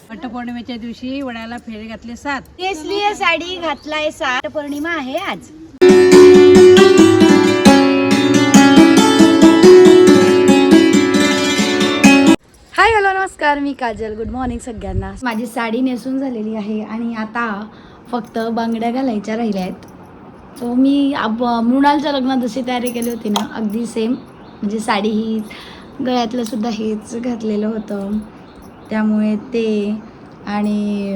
वटपौर्णिमेच्या दिवशी वडाला फेरे घातले 7. केसली साडी घातलाय 7. पौर्णिमा आहे आज. हाय हॅलो नमस्कार, मी काजल. गुड मॉर्निंग सगळ्यांना. माझी साडी नेसून झालेली आहे आणि आता फक्त बांगड्या घालायच्या राहिल्या आहेत. सो मी मृणालच्या लग्नात जशी तयारी केली होती ना, अगदी सेम. म्हणजे साडी ही गळ्यातलं सुद्धा हेच घातलेलं होतं, त्यामुळे ते. आणि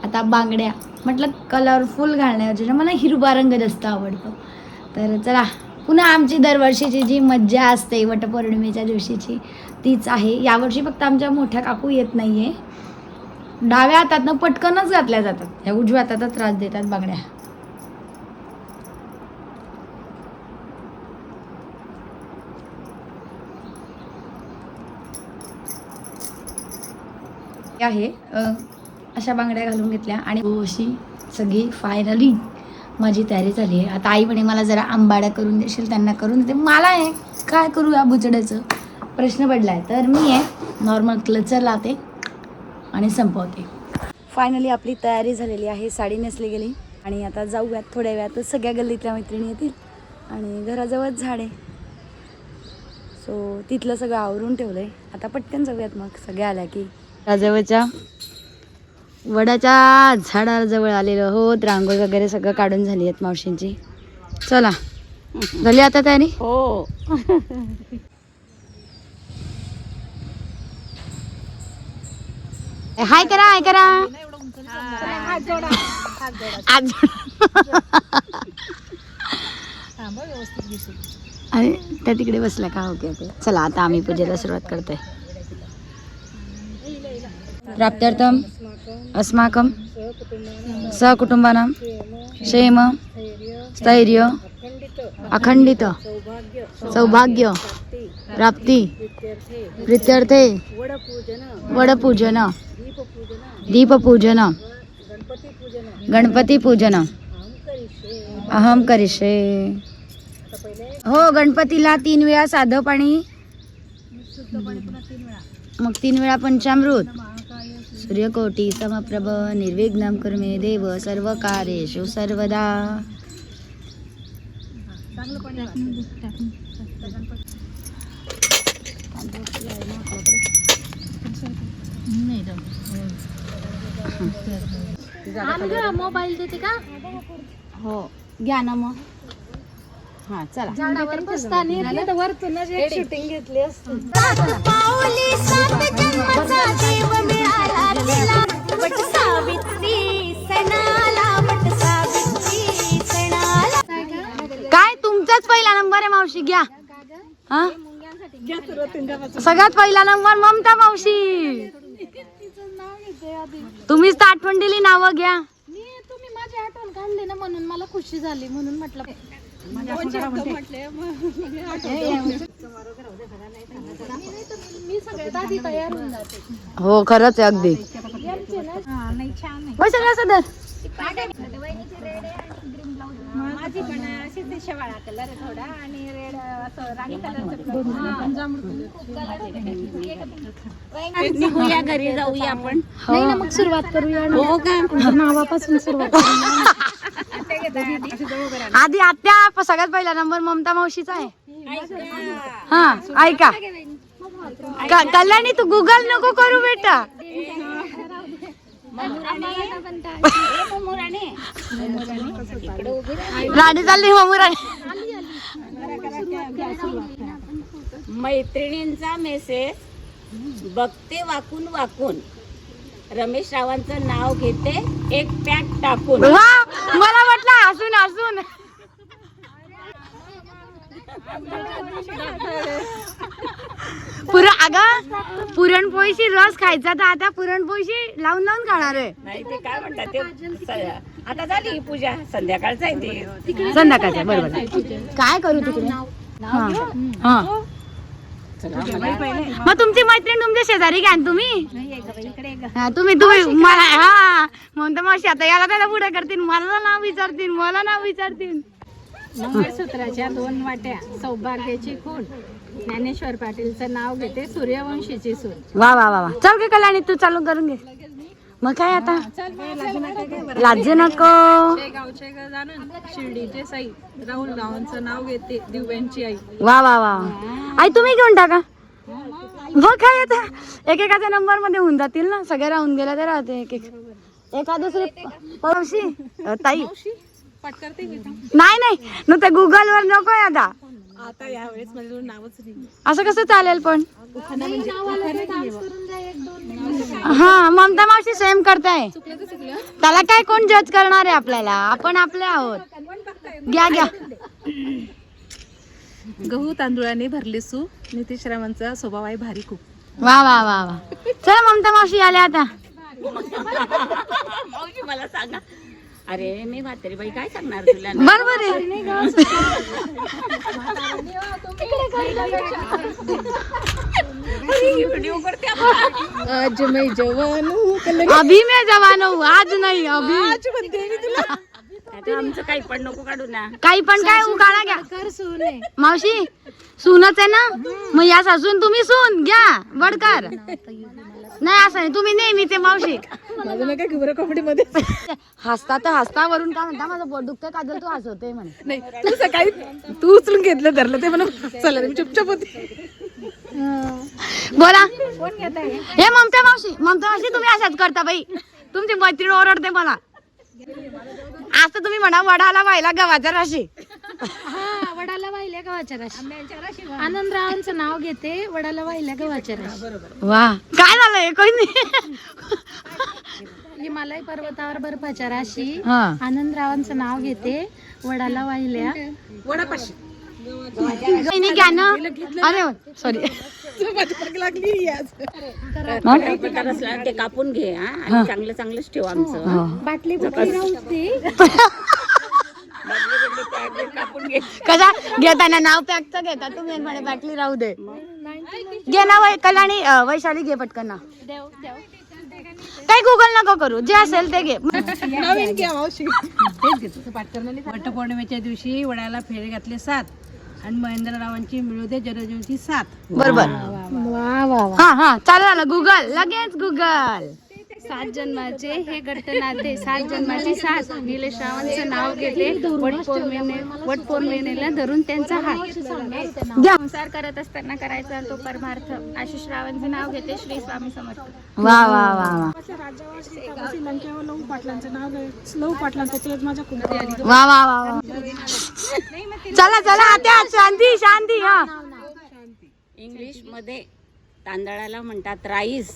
आता बांगड्या म्हटलं कलरफुल घालण्याऐवजी ना मला हिरवा रंग जास्त आवडतो. तर चला, पुन्हा आमची दरवर्षीची जी मज्जा असते वटपौर्णिमेच्या दिवशीची तीच आहे. यावर्षी फक्त आमच्या मोठ्या काकू येत नाही आहे. डाव्या हातातनं पटकनच घातल्या जातात, ह्या उजव्या हातातच त्रास देतात बांगड्या. आहे अशा बांगड्या घालून घेतल्या आणि अशी सगळी फायनली माझी तयारी झाली आहे. आता आई म्हणे मला जरा आंबाड्या करून देशील, त्यांना करून देते. मला आहे काय करू या बुचड्याचं प्रश्न पडला आहे. तर मी आहे नॉर्मल क्लचर लावते आणि संपवते. फायनली आपली तयारी झालेली आहे. साडी नेसली गेली आणि आता जाऊयात थोड्या वेळातच. सगळ्या गल्लीतल्या मैत्रिणी येतील आणि घराजवळच झाड आहे, सो तिथलं सगळं आवरून ठेवलं आहे. आता पटकन जाऊयात मग सगळ्या आल्या की. राजवच्या वडाच्या झाडाजवळ आलेलो आहोत. रांगोळी वगैरे सगळं काढून झाली आहेत मावशींची. चला, झाली आता तयारी? हो. हाय करा, हाय करा. अरे त्या तिकडे बसला का? Okay okay. चला आता आम्ही पूजेला सुरुवात करतोय. प्राप्त्यर्थम अस्माकं सहकुटुंबानां क्षेम स्थैर्य अखंडित सौभाग्य प्राप्ती प्रीत्यर्थे वडपूजन दीपपूजन गणपतीपूजन अहम करिष्ये. हो, गणपतीला 3 वेळा साधं पाणी, मग 3 वेळा पंचामृत. सूर्यकोटी समप्रभ निर्विघ्नं कुरु मे देव सर्वकार्येषु सर्वदा. मोबाईल देते का? हो, घ्या ना मग. हा चला. झाडावर बसताना वरतूनच एक शूटिंग घेतली असते. काय तुमचाच पहिला नंबर आहे मावशी, घ्या. हा, सगळ्यात पहिला नंबर ममता मावशी. तुम्हीच तर आठवण दिली, नावं घ्या. तुम्ही माझी आठवण काढली ना, म्हणून मला खुशी झाली, म्हणून म्हटलं. मी सगळ्यात आधी तयार होऊन जाते. हो, खरंच आहे अगदी. माझी पण अशी शेवाळा कलर थोडा आणि रेड असं राणी कलरचा. घरी जाऊया आपण. नाही ना, मग सुरुवात करूया. हो का? नावापासून सुरुवात करूया. आधी आत्या सगळ्यात पहिला नंबर ममता मावशीचा आहे. हा, ऐका कल्याणी, तू गुगल नको करू बेटा. राणी चालली ममुराणी. मैत्रिणींचा मेसेज बघते वाकून वाकून, रमेश रावांचं नाव घेते एक पॅक टाकून. मला म्हटलं हसून हसून. अगं पुरणपोळीची रस खायचा, तर आता पुरणपोळीची लावून लावून खाणार आहे. नाही ते काय म्हणतात ते, आता झाली पूजा, संध्याकाळचं आहे ते. संध्याकाळच्या बरोबर. काय करू तिकडे? हा हा, मग तुमची मैत्रीण तुमच्या शेजारी घ्या तुम्ही. तुम्ही मला हा म्हणतो मावशी, आता याला त्याला पुढे करतील, मला नाव विचारतील, मला नाव विचारतील. मंगळसूत्राच्या 2 वाट्या, सौभाग्याची खूण, ज्ञानेश्वर पाटीलचं नाव घेते, सूर्यवंशीची सून. वा वा वा वा. चल गे कल्याणी, तू चालू करून घे. मग काय आता लाजू नको. गावचे गजानन, शिर्डीचे साई, राहुल रावांचं नाव घेते, दिव्यांची आई. वा वा वा. आई तुम्ही घेऊन टाका. मग काय आता एकेकाच्या नंबर मध्ये होऊन जातील ना, सगळे राहून गेल्या तर राहते एक एक. एका दुसरी पळशी ताई पाठ करते की नाही नाही नुसतं गुगल वर नकोय आता. आता यावेळेस माझं नावच नाही. असं कसं चालेल पण. हा ममता मावशी सेम करताय. त्याला काय कोण जज करणार आहे आपल्याला, आपण आपले आहोत. घ्या घ्या. गहू तांदूळाने भरले सू, नितीश रावांचा स्वभाव आहे भारी खूप. वा वा वा वा. चला ममता मावशी आल्या आता. मावशी मला सांगा. अरे मी म्हातारी बाई काय सांगणार तुला. बरोबर आहे. व्हिडिओ करते आज मैं जवान हूँ, अभी मैं जवान हूँ, आज नाही अभी. आता आमचं काही पण नको काढू ना. काही पण काय उकाळा घ्या. मावशी सूनच आहे ना, मग या सासून तुम्ही सून घ्या वडकर. नाही असं नाही, तुम्ही नेहमी ते मावशी. माझं नाही काय खबर कॉमेडी मध्ये. हसता तर हसता वरून काय म्हणता माझं पोट दुखतंय काजल तू हसवते म्हणे. नाही तू सकाळी तू उचलून घेतलं धरलं ते म्हणून चला मी चुपचाप होती. बोला. हे ममता मावशी, ममता मावशी तुम्ही अशाच करता बाई. तुमची मैत्रीण ओरडते मला. आज तर तुम्ही म्हणा वडाला व्हायला गव्हाच्या राशी. हा वडाला वाहिल्या गव्हाच्या राशी. आनंदरावांचं नाव घेते, वडाला वाहिल्या गव्हाच्या राशी. वा काय झालं हे कोणी. हिमालय पर्वतावर बर्फाच्या राशी, हा. आनंदरावांचं नाव घेते, वडाला वाहिल्या वडापाशी. घ्या ना. अरे सॉरी. प्रकार असला ते कापून घे हा, आणि चांगलं चांगलंच ठेव आमचं. बाटली कुठे राहते. कापून घे. कसा घेताना नाव पॅकचं घेता तुम्ही म्हणे बाटली राहू दे. घे ना कल्याणी, वैशाली घे पटकन ना. काही गुगल नको करू, जे असेल ते घे. नवीन घ्या मावशी. वटपौर्णिमेच्या दिवशी वड्याला फेरे घातले 7 आणि महेंद्ररावांची मिळू दे जरजुची 7. बरोबर. वा वा वा. हा हा चालू झालं गुगल, लगेच गुगल. 7 जन्माचे हे घट्ट नाते, 7 जन्माची 7. निलेश रावांचं नाव घेते, वटपौर्णिमेला धरून त्यांचा हात. द्या. संसार करत असताना करायचा तो परमार्थ. आशिष रावांचं नाव घेते, श्री स्वामी समर्थ. वा वा वा वा. वा वा वा वा. चला चला आता शांती शांती. हा इंग्लिश मध्ये तांदळाला म्हणतात राईस.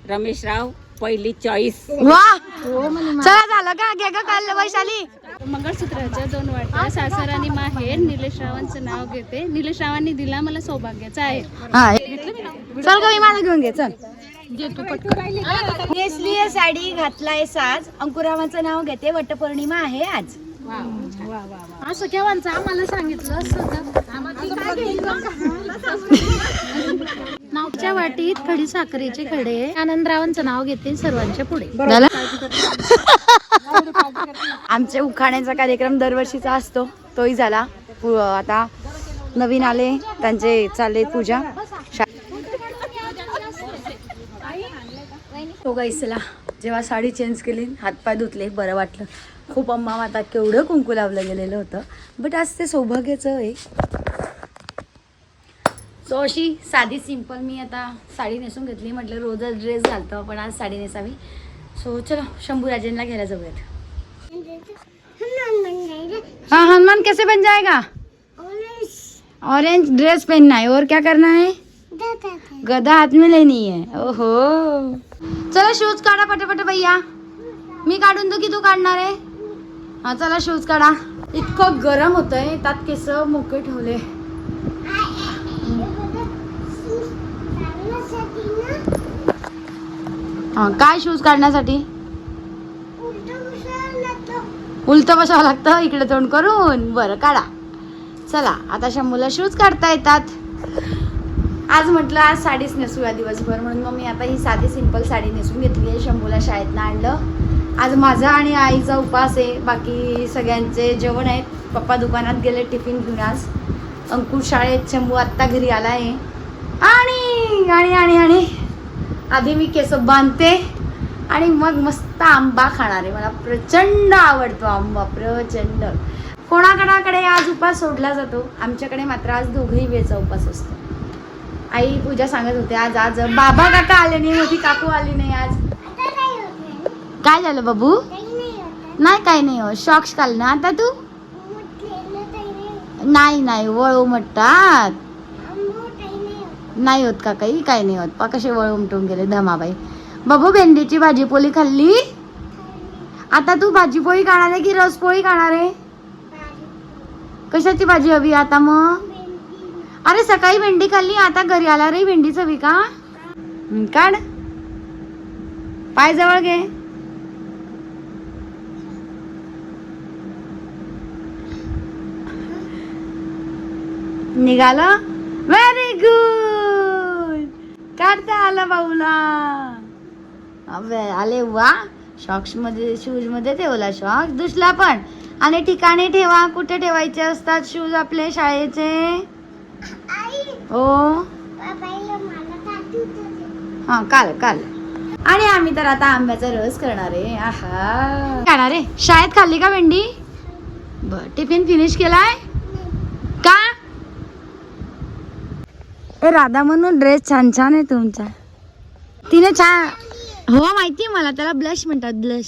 रमेशराव पहिली चॉईस. वा चला झालं का. घे का काल वैशाली. मंगळसूत्राच्या 2 वाट्या, सासर आणि माहेर. निलेश रावांचं नाव घेते, निलेश रावांनी दिला मला सौभाग्याचा आहे. हा चल का माझं घेऊन घे. चल नेसली साडी घातलाय साज. अंकुरावांचं नाव घेते, वटपौर्णिमा आहे आज. असं केव्हांचं आम्हाला सांगितलं नावच्या वाटीत खडी साखरेचे खडे. आनंदरावांचं नाव घेते सर्वांच्या पुढे. झालं. आमचे उखाण्याचा कार्यक्रम दरवर्षीचा असतो, तोही झाला. आता नवीन आले त्यांचे चालले पूजा. तो गाईसला जेव्हा साडी चेंज केली, हातपाय धुतले, बरं वाटलं खूप. अम्मा आता केवढं कुंकू लावलं गेलेलं होतं, बट आज ते सौभाग्याचं आहे. सो अशी साधी सिंपल मी आता साडी नेसून घेतली. म्हटलं रोजच ड्रेस घालतो पण आज साडी नेसावी. सो चलो शंभूराजेंना घ्यायला जाऊयात. हाँ हनुमान कैसे बन जाएगा. ऑरेंज ड्रेस पहनना है और क्या करना है. गदा हाथ में लेनी है. ओहो चला शूज काढा पटापट भैया. मी काढून दो की तू काढणार आहे. हा चला शूज काढा. इतकं गरम होतंय, त्यात केस मोकळे ठेवले. हा काय शूज काढण्यासाठी उलट बसावं लागतं इकडे तोंड करून. बरं काढा. चला आता शंभूला शूज काढता येतात. आज म्हटलं आज साडीच नेसूया दिवसभर, म्हणून मग मी आता ही साधी सिंपल साडी नेसून घेतली आहे. शंभूला शाळेतनं आणलं. आज माझा आणि आईचा उपवास आहे. बाकी सगळ्यांचे जेवण आहेत. पप्पा दुकानात गेले टिफिन घेऊन आज. अंकुश शाळेत, शंभू आत्ता घरी आला आहे. आणि आणि आणि आणि आधी मी केस बांधते आणि मग मस्त आंबा खाणार आहे. मला प्रचंड आवडतो आंबा, प्रचंड. कोणाकोणाकडे आज उपास सोडला जातो, आमच्याकडे मात्र आज दोघही वेळचा उपास असतो. आई पूजा सांगत होते आज आज बाबा काका आले नाही, मोठी काकू आली नाही आज. काय झालं बाबू? नाही काही नाही हो, शॉक्स काल ना. आता तू नाही नाही वळ उमटतात नाही होत का काही, काही नाही होत. पा कसे वळ उमटून गेले धमाबाई. बाबू भेंडीची भाजी पोळी खाल्ली? आता तू भाजी पोळी खाणार आहे की रस पोळी खाणार आहे? कशाची भाजी हवी आता मग? अरे सकाळी भेंडी खाल्ली, आता घरी आला रे भेंडीच हवी का? काढ, पाय जवळ घे. निघालं, व्हेरी गुड. काढता आला बाऊला. आले वा. शॉक्स मध्ये, शूज मध्ये ठेवला शॉक्स दुसला पण. आणि ठिकाणी ठेवा, कुठे ठेवायचे असतात शूज आपले शाळेचे? हो हा, काल काल. आणि आम्ही तर आता आंब्याचा रस करणार आहे. आहा, खाणार आहे. शाळेत खाल्ली का भेंडी? बर, टिफिन फिनिश केलाय का? ए राधा म्हणून ड्रेस छान छान आहे तुमचा. तिने छान, हो माहिती मला, त्याला ब्लश म्हणतात, ब्लश.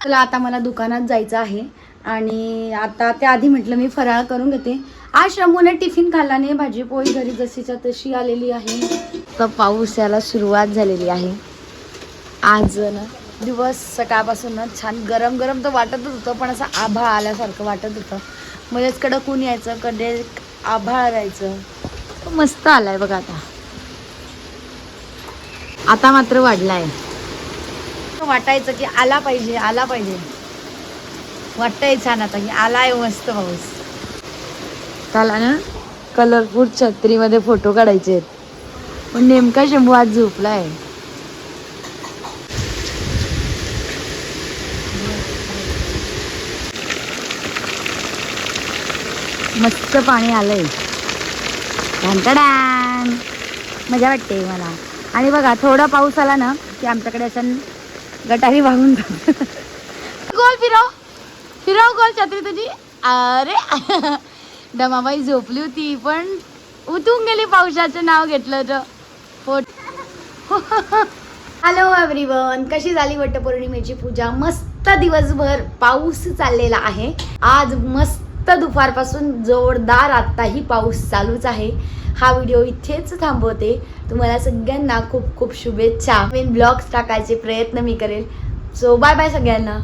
चला आता मला दुकानात जायचं आहे आणि आता त्याआधी म्हटलं मी फराळ करून घेते. आज शंभूने टिफिन खाल्ला नाही, भाजी पोळी घरी जशीच्या तशी आलेली आहे. तर पाऊस याला सुरुवात झालेली आहे. आज ना दिवस सकाळपासून ना छान गरम गरम तर वाटतच होतं, पण असं आभाळ आल्यासारखं वाटत होतं. मध्येच कडक ऊन यायचं, कधी आभाळ राहायचं. मस्त आलाय बघा आता. आता मात्र वाढलाय. वाटायचं की आला पाहिजे, आला पाहिजे. वाटतंय छान आता की आलाय मस्त पाऊस. त्याला ना कलरफुल छत्रीमध्ये फोटो काढायचे आहेत, पण नेमका शंभू आज झोपलाय. मस्त पाणी आलंय. घंटाडान मजा वाटते मला. आणि बघा थोडा पाऊस आला ना की आमच्याकडे असं गटारी वाहून जातात. गोल फिरव, फिरव गोल छत्री तुझी. अरे दमाबाई झोपली होती पण उठून गेली पावसाचं नाव घेतलं तर. हॅलो एव्हरीवन, कशी झाली वटपौर्णिमेची पूजा? मस्त दिवसभर पाऊस चाललेला आहे. आज मस्त दुपारपासून जोरदार आत्ताही पाऊस चालूच आहे. हा व्हिडिओ इथेच थांबवते. तुम्हाला सगळ्यांना खूप खूप शुभेच्छा. नवीन ब्लॉग्स टाकायचे प्रयत्न मी करेल. सो बाय बाय सगळ्यांना.